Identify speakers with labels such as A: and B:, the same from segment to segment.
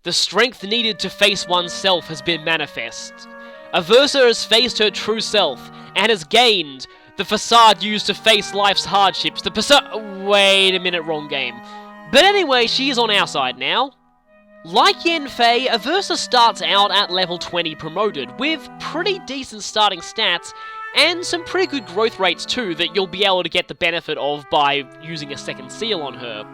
A: The strength needed to face oneself has been manifest. Aversa has faced her true self, and has gained the facade used to face life's hardships. Wait a minute, wrong game. But anyway, she is on our side now. Like Yanfei, Aversa starts out at level 20 promoted, with pretty decent starting stats, and some pretty good growth rates too that you'll be able to get the benefit of by using a second seal on her.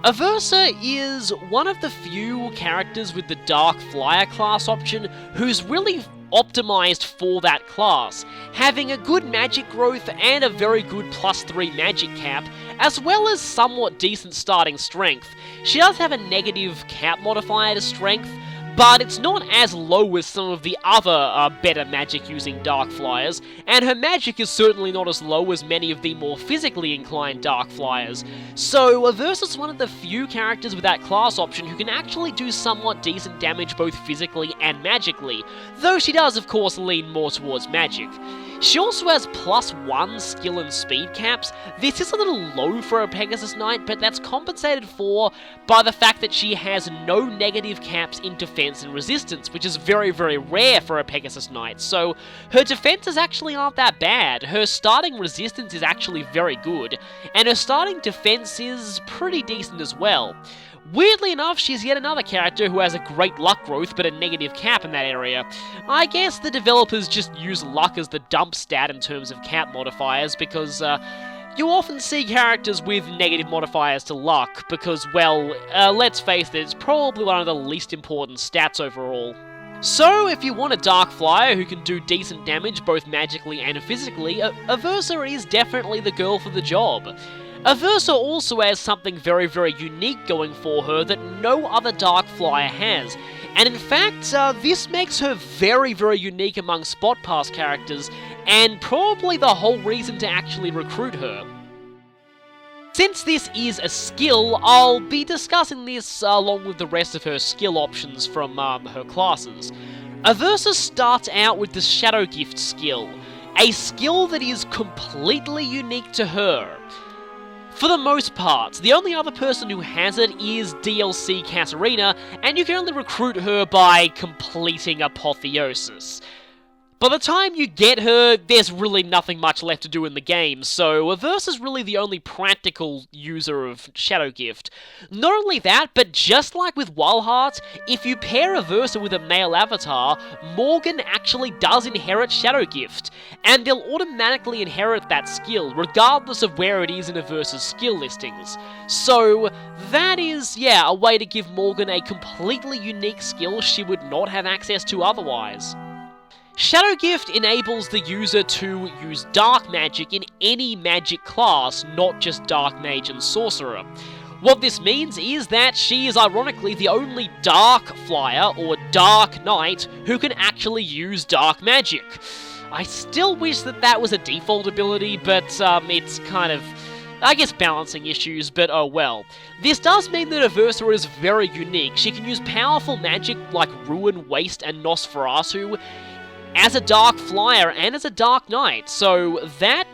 A: Aversa is one of the few characters with the Dark Flyer class option who's really optimized for that class, having a good magic growth and a very good +3 magic cap, as well as somewhat decent starting strength. She does have a negative cap modifier to strength, but it's not as low as some of the other better magic using Dark Flyers, and her magic is certainly not as low as many of the more physically inclined Dark Flyers. So Aversa's one of the few characters with that class option who can actually do somewhat decent damage both physically and magically, though she does of course lean more towards magic. She also has +1 skill and speed caps. This is a little low for a Pegasus Knight, but that's compensated for by the fact that she has no negative caps in defense and resistance, which is very, very rare for a Pegasus Knight. So her defenses actually aren't that bad. Her starting resistance is actually very good, and her starting defense is pretty decent as well. Weirdly enough, she's yet another character who has a great luck growth but a negative cap in that area. I guess the developers just use luck as the dump stat in terms of cap modifiers because you often see characters with negative modifiers to luck because, well, let's face it, it's probably one of the least important stats overall. So, if you want a Dark Flyer who can do decent damage both magically and physically, Aversa is definitely the girl for the job. Aversa also has something very, very unique going for her that no other Dark Flyer has, and in fact, this makes her very, very unique among Spot Pass characters, and probably the whole reason to actually recruit her. Since this is a skill, I'll be discussing this along with the rest of her skill options from her classes. Aversa starts out with the Shadow Gift skill, a skill that is completely unique to her. For the most part, the only other person who has it is DLC Katarina, and you can only recruit her by completing Apotheosis. By the time you get her, there's really nothing much left to do in the game, so Aversa's really the only practical user of Shadow Gift. Not only that, but just like with Walhart, if you pair Aversa with a male avatar, Morgan actually does inherit Shadow Gift, and they'll automatically inherit that skill, regardless of where it is in Aversa's skill listings. So, that is, yeah, a way to give Morgan a completely unique skill she would not have access to otherwise. Shadow Gift enables the user to use Dark Magic in any magic class, not just Dark Mage and Sorcerer. What this means is that she is ironically the only Dark Flyer, or Dark Knight, who can actually use Dark Magic. I still wish that that was a default ability, but it's kind of, I guess, balancing issues, but oh well. This does mean that Aversa is very unique. She can use powerful magic like Ruin, Waste, and Nosferatu as a Dark Flyer and as a Dark Knight, so that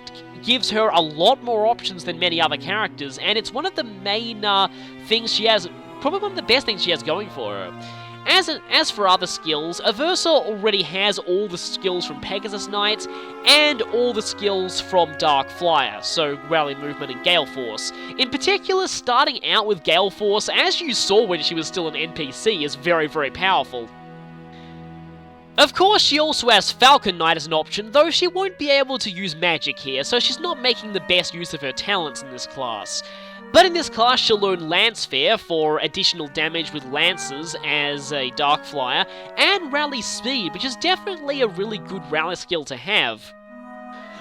A: gives her a lot more options than many other characters, and it's one of the main things she has, probably one of the best things she has going for her. As for other skills, Aversa already has all the skills from Pegasus Knight, and all the skills from Dark Flyer, so Rally Movement and Gale Force. In particular, starting out with Gale Force, as you saw when she was still an NPC, is very, very powerful. Of course, she also has Falcon Knight as an option, though she won't be able to use magic here, so she's not making the best use of her talents in this class. But in this class, she'll learn Lance Fair for additional damage with lances as a Dark Flyer, and Rally Speed, which is definitely a really good rally skill to have.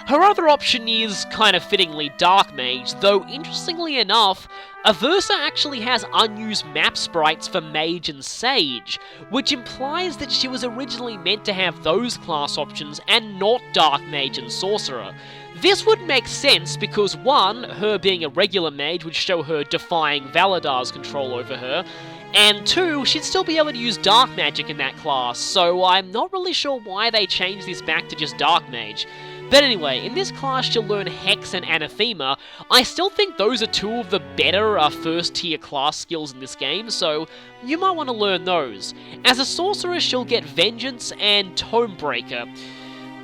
A: Her other option is kind of fittingly Dark Mage, though interestingly enough, Aversa actually has unused map sprites for Mage and Sage, which implies that she was originally meant to have those class options and not Dark Mage and Sorcerer. This would make sense because 1, her being a regular mage would show her defying Valadar's control over her, and 2, she'd still be able to use Dark Magic in that class, so I'm not really sure why they changed this back to just Dark Mage. But anyway, in this class she'll learn Hex and Anathema. I still think those are two of the better first tier class skills in this game, so you might want to learn those. As a sorceress she'll get Vengeance and Tomebreaker.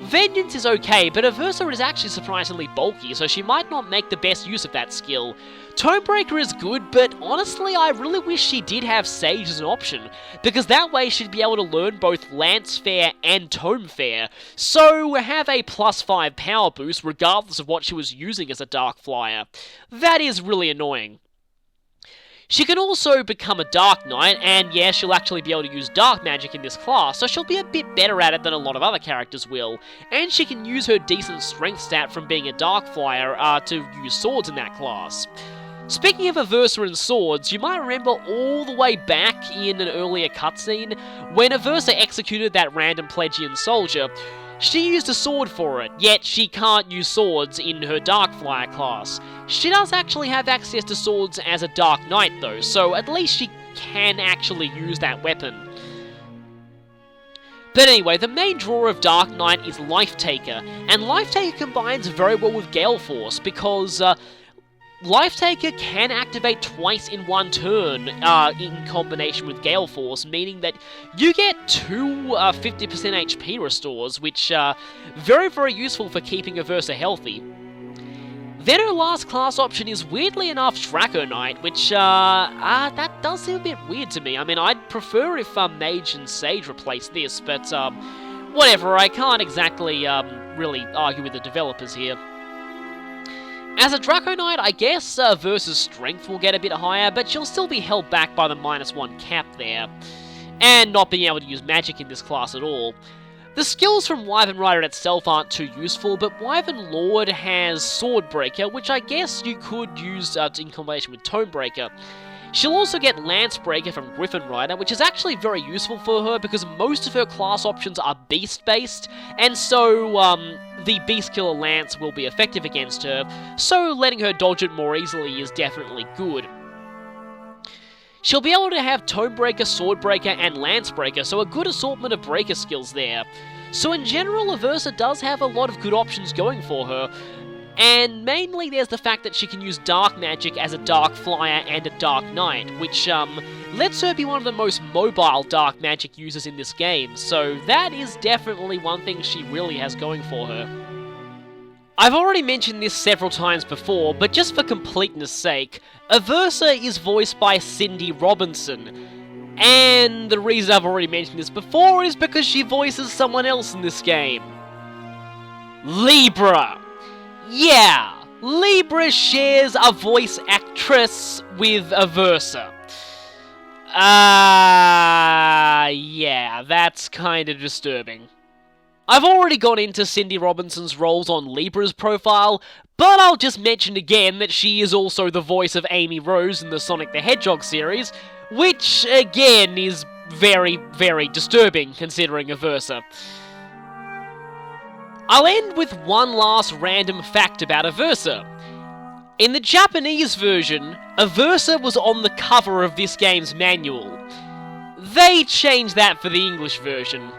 A: Vengeance is okay, but Aversa is actually surprisingly bulky, so she might not make the best use of that skill. Tomebreaker is good, but honestly I really wish she did have Sage as an option, because that way she'd be able to learn both Lance Fair and Tome Fair, so have a +5 power boost regardless of what she was using as a Dark Flyer. That is really annoying. She can also become a Dark Knight, and yeah, she'll actually be able to use Dark Magic in this class, so she'll be a bit better at it than a lot of other characters will. And she can use her decent strength stat from being a Dark Flyer to use swords in that class. Speaking of Aversa and swords, you might remember all the way back in an earlier cutscene, when Aversa executed that random Plegian soldier, she used a sword for it, yet she can't use swords in her Dark Flyer class. She does actually have access to swords as a Dark Knight though, so at least she can actually use that weapon. But anyway, the main draw of Dark Knight is Life Taker, and Life Taker combines very well with Gale Force, because Life Taker can activate twice in one turn in combination with Gale Force, meaning that you get two 50% HP restores, which are very, very useful for keeping Aversa healthy. Then her last class option is, weirdly enough, Draco Knight, which, that does seem a bit weird to me. I mean, I'd prefer if Mage and Sage replace this, but, whatever, I can't exactly, really argue with the developers here. As a Draco Knight, I guess Aversa's strength will get a bit higher, but she'll still be held back by the -1 cap there, and not being able to use magic in this class at all. The skills from Wyvern Rider itself aren't too useful, but Wyvern Lord has Swordbreaker, which I guess you could use in combination with Tomebreaker. She'll also get Lancebreaker from Griffin Rider, which is actually very useful for her because most of her class options are beast-based, and so the Beast Killer Lance will be effective against her, so letting her dodge it more easily is definitely good. She'll be able to have Tomebreaker, Swordbreaker, and Lancebreaker, so a good assortment of breaker skills there. So in general, Aversa does have a lot of good options going for her, and mainly there's the fact that she can use Dark Magic as a Dark Flyer and a Dark Knight, which lets her be one of the most mobile Dark Magic users in this game, so that is definitely one thing she really has going for her. I've already mentioned this several times before, but just for completeness sake, Aversa is voiced by Cindy Robinson, and the reason I've already mentioned this before is because she voices someone else in this game. Libra! Yeah, Libra shares a voice actress with Aversa. Yeah, that's kind of disturbing. I've already gone into Cindy Robinson's roles on Libra's profile, but I'll just mention again that she is also the voice of Amy Rose in the Sonic the Hedgehog series, which, again, is very, very disturbing considering Aversa. I'll end with one last random fact about Aversa. In the Japanese version, Aversa was on the cover of this game's manual. They changed that for the English version,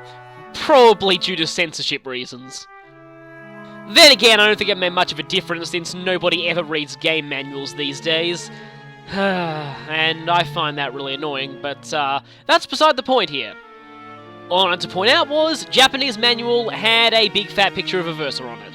A: probably due to censorship reasons. Then again, I don't think it made much of a difference since nobody ever reads game manuals these days. And I find that really annoying, but that's beside the point here. All I wanted to point out was, Japanese manual had a big fat picture of Aversa on it.